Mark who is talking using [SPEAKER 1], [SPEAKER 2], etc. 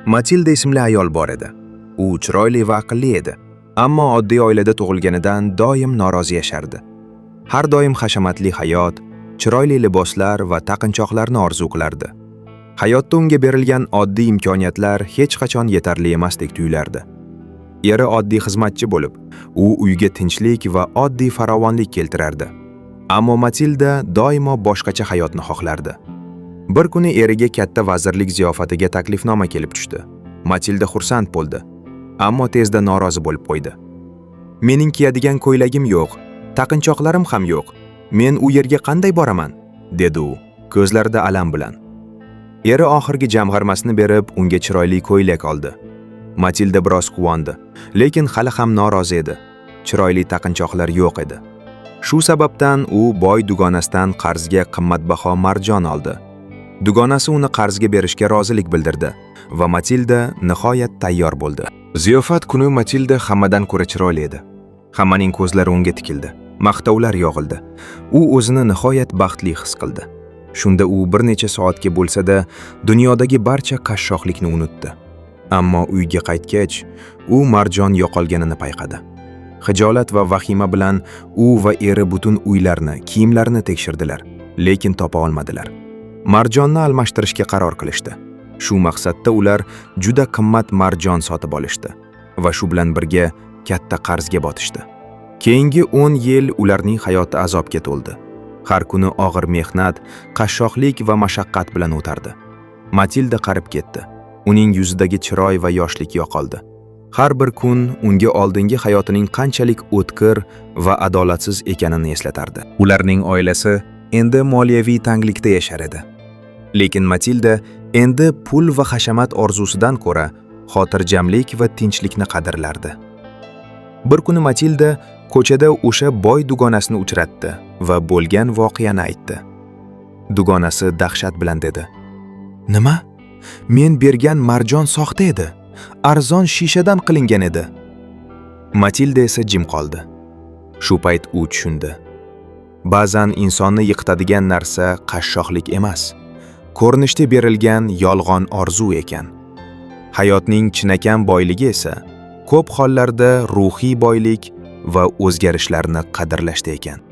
[SPEAKER 1] Matilda ismli ayol bor edi. U chiroyli va aqlli edi, ammo oddiy oilada tug'ilganidan doim norozi yashardi. Har doim hashamatli hayot, chiroyli liboslar va taqinchoqlarni orzu qilardi. Hayotda unga berilgan oddiy imkoniyatlar hech qachon yetarli emasdek tuyulardi. Eri oddiy xizmatchi bo'lib, u uyga tinchlik va oddiy farovonlik keltirardi. Ammo Matilda doimo boshqacha hayotni xohlardi. Bir kuni eriga katta vazirlik ziyofatiga taklifnoma kelib tushdi. Matilda xursand bo'ldi, ammo tezda norozi bo'lib qo'ydi. "Mening kiyadigan ko'ylagim yo'q, taqinchoqlarim ham yo'q. Men u yerga qanday boraman?" dedi u, ko'zlarida alam bilan. Eri oxirgi jamg'armasini berib, unga chiroyli ko'ylak oldi. Matilda biroz quvondi, lekin hali ham norozi edi. Chiroyli taqinchoqlar yo'q edi. Shu sababdan u boy dugonasidan qarzga qimmatbaho marjon oldi. Dugonasi uni qarzga berishga rozilik bildirdi va Matilda nihoyat tayyor bo'ldi. Ziyofat kuni Matilda hammadan ko'ra chiroyli edi. Hammaning ko'zlari unga tikildi. Maqtovlar yog'ildi. U o'zini nihoyat baxtli his qildi. Shunda u bir necha soatga bo'lsa-da dunyodagi barcha qashshoqlikni unutdi. Ammo uyga qaytgach, u marjon yo'qolganini payqadi. Xijolat va vahima bilan u va eri butun uylarni, kiyimlarini tekshirdilar, lekin topa olmadilar. Marjonni almashtirishga qaror qilishdi. Shu maqsadda ular juda qimmat marjon sotib olishdi va shu bilan birga katta qarzga botishdi. Keyingi 10 yil ularning hayoti azobga to'ldi. Har kuni og'ir mehnat, qashshoqlik va mashaqqat bilan o'tardi. Matilda qarib ketdi. Uning yuzidagi chiroy va yoshlik yo'qoldi. Har bir kun unga oldingi hayotining qanchalik o'tkir va adolatsiz ekanini eslatardi. Ularning oilasi endi moliyaviy tanglikda yashar edi. Lekin Matilda endi pul va hashamat orzusidan ko'ra xotirjamlik va tinchlikni qadrlardi. Bir kuni Matilda ko'chada o'sha boy dugonasini uchratdi va bo'lgan voqeani aytdi. Dugonasi dahshat bilan dedi: "Nima? Men bergan marjon soxta edi. Arzon shishadan qilingan edi." Matilda esa jim qoldi. Shu payt u tushundi. Ba'zan insonni yiqitadigan narsa qashshoqlik emas, ko'rinishda berilgan yolg'on orzu ekan. Hayotning chinakam boyligi esa ko'p hollarda ruhiy boylik va o'zgarishlarni qadrlashda ekan.